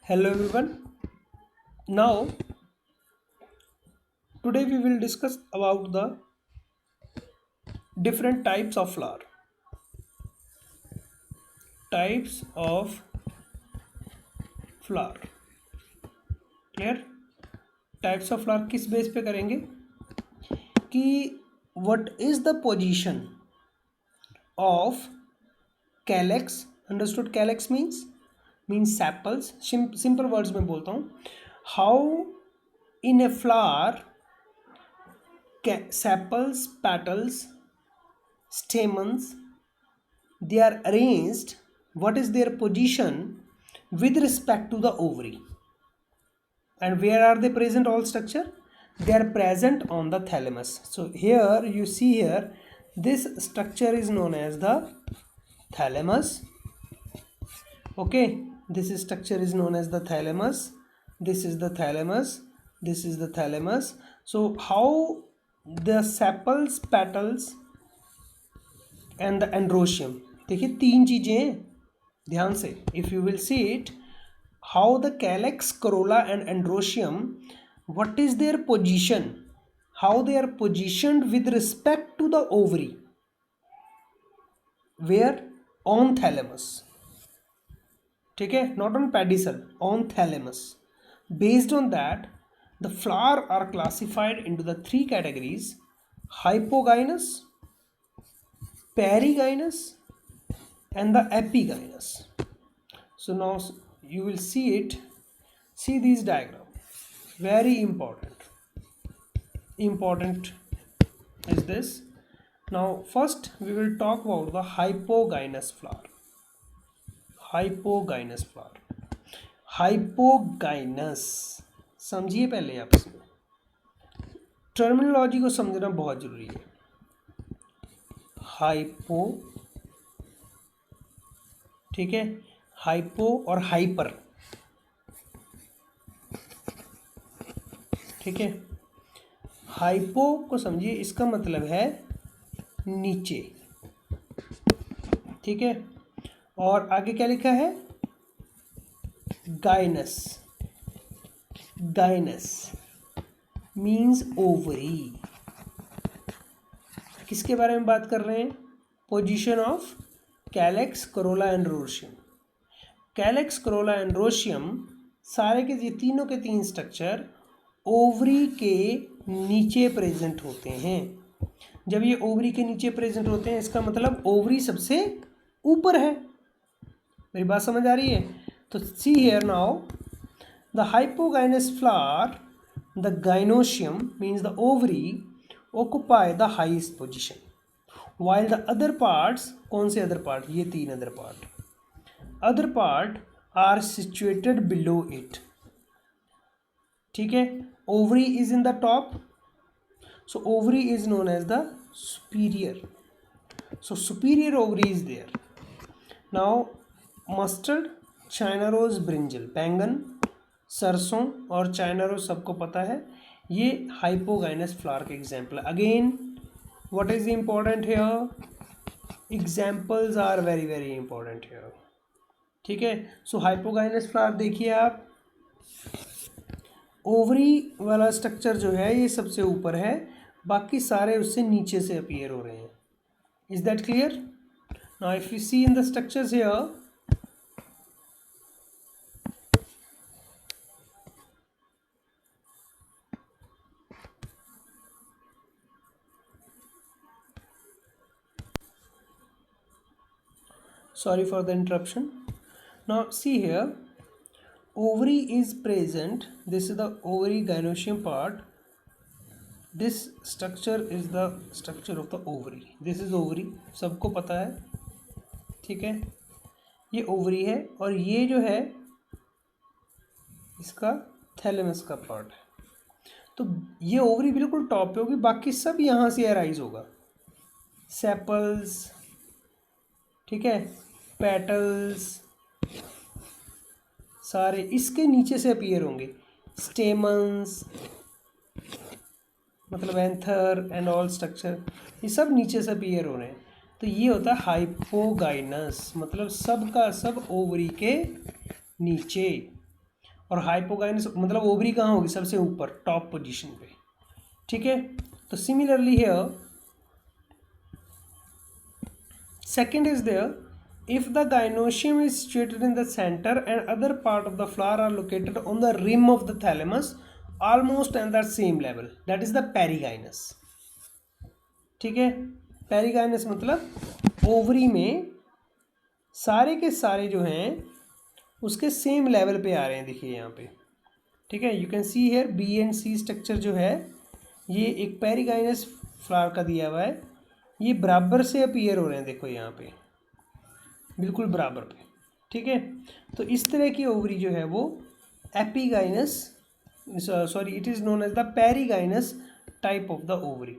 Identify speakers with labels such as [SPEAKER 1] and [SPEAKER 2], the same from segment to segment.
[SPEAKER 1] Hello everyone. Now today we will discuss about the different types of flower. Types of flower. Clear? Types of flower किस base पे करेंगे कि what is the position of calyx. Understood? Calyx means sepals. Simple words में बोलता हूँ. How in a flower sepals, petals, stamens, they are arranged. What is their position with respect to the ovary, and where are they present? All structure, they are present on the thalamus. So here you see, here this structure is known as the thalamus. Okay, this structure is known as the thalamus. This is the thalamus, this is the thalamus. So how the sepals, petals and the androecium, देखिए तीन चीजें हैं ध्यान से. If you will see it, how the calyx, corolla and androecium, what is their position, how they are positioned with respect to the ovary, where? On thalamus. ठीक है, not on pedicel, on thalamus. Based on that, the flower are classified into the three categories: hypogynous, perigynous and the epigynous. So now you will see it. See these diagram, very important is this. Now first we will talk about the hypogynous flower. Hypogynous समझिए पहले आप इसमें terminology को समझना बहुत जरूरी है. Hypo, ठीक है, हाइपो और हाइपर, ठीक है. हाइपो को समझिए, इसका मतलब है नीचे, ठीक है. और आगे क्या लिखा है? गाइनस. Gynous means ovary. किसके बारे में बात कर रहे हैं? Position of calyx, corolla androecium. Calyx, corolla androecium सारे के ये तीनों के तीन स्ट्रक्चर ओवरी के नीचे प्रेजेंट होते हैं. जब ये ओवरी के नीचे प्रेजेंट होते हैं, इसका मतलब ओवरी सबसे ऊपर है. मेरी बात समझ आ रही है? तो see here now, the hypogynous flower, the gynoecium means the ovary, occupy the highest position, while the other parts, कौन से other part? ये तीन other part are situated below it. ठीक है, ovary is in the top, so ovary is known as the superior. So superior ovary is there. Now mustard, China rose, brinjal, बैंगन, सरसों और China rose सबको पता है, ये हाइपोगाइनस फ्लावर के example. Again what is important here? Examples are very very important here. ठीक है. सो हाइपोगाइनस फ्लावर देखिए आप, ओवरी वाला स्ट्रक्चर जो है ये सबसे ऊपर है, बाकी सारे उससे नीचे से अपीयर हो रहे हैं. Is that clear? Now if you see in the structures here, sorry for the interruption. Now see here, ovary is present. This is the ovary gynoecium part. This structure is the structure of the ovary. This is ovary, सबको पता है. ठीक है, ये ovary है और ये जो है इसका थैलेमस का पार्ट है. तो ये ओवरी बिल्कुल टॉप पे होगी, बाकी सब यहाँ से अराइज होगा. सेपल्स, ठीक है, पेटल्स सारे इसके नीचे से अपीयर होंगे. स्टेमन्स मतलब एंथर एंड ऑल स्ट्रक्चर, ये सब नीचे से अपीयर हो रहे हैं. तो ये होता है हाइपोगाइनस, मतलब सब का सब ओवरी के नीचे. और हाइपोगाइनस मतलब ओवरी कहाँ होगी, सबसे ऊपर टॉप पोजीशन पे, ठीक है। तो similarly here second is there, if the gynoecium is situated in the center and other part of the flower are located on the rim of the thalamus almost at the same level, that is the perigynous, ठीक है। Perigynous मतलब ovary में सारे के सारे जो हैं उसके सेम लेवल पे आ रहे हैं, देखिए यहाँ पे, ठीक है। You can see here B and C structure जो है ये एक पेरिगाइनस फ्लावर का दिया हुआ है, ये बराबर से अपीयर हो रहे हैं, देखो यहाँ पे बिल्कुल बराबर पे, ठीक है। तो इस तरह की ओवरी जो है वो epigynous, sorry it is known as the perigynous type of the ovary,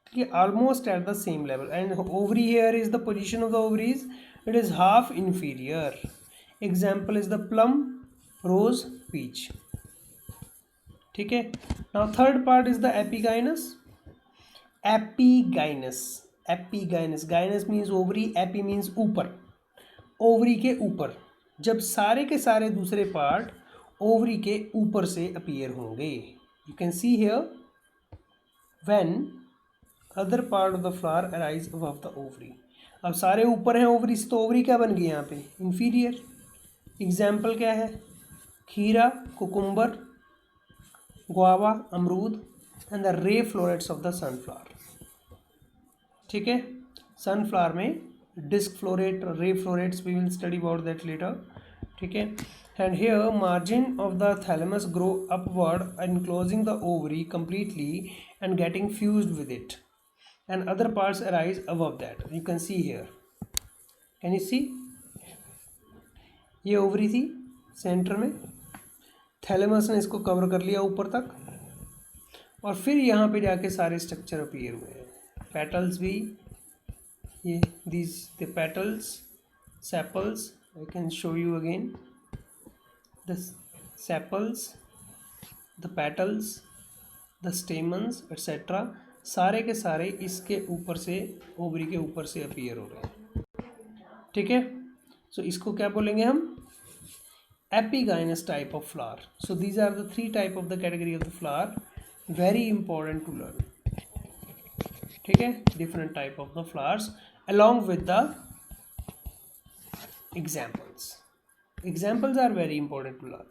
[SPEAKER 1] ठीक है, almost at the same level. And ovary here is the position of the ovaries, it is half inferior, example is the plum, rose, peach, ठीक है। Now third part is the epigynous. Epigynous, epigynous, gynous means ovary, epi means ऊपर, ovary के ऊपर, जब सारे के सारे दूसरे पार्ट ओवरी के ऊपर से अपीयर होंगे। You can see here when other part of the flower arise above the ovary, अब सारे ऊपर हैं ओवरी से, तो ओवरी क्या बन गई यहाँ पे, इंफीरियर। एग्जाम्पल क्या है, खीरा, कुकुम्बर, गुआवा, अमरूद, and the ray florets of the sunflower, ठीक है। सनफ्लावर में disc floret, ray florets, we will study about that later, ठीक है। And here margin of the thalamus grow upward enclosing the ovary completely and getting fused with it, and other parts arise above that. You can see here, can you see, ये ovary थी centre में, thalamus ने इसको cover कर लिया ऊपर तक, और फिर यहाँ पे जाके सारे स्ट्रक्चर अपीयर हुए हैं। पेटल्स भी, ये these the petals, sepals, I can show you again, the sepals, the petals, the stamens etc. सारे के सारे इसके ऊपर से, ओवरी के ऊपर से अपीयर हो रहे हैं, ठीक है। सो इसको क्या बोलेंगे हम, epigynous type of flower. So these are the three type of the category of the flower, very important to learn, ठीक है। Different type of the flowers along with the examples. Examples are very important to learn.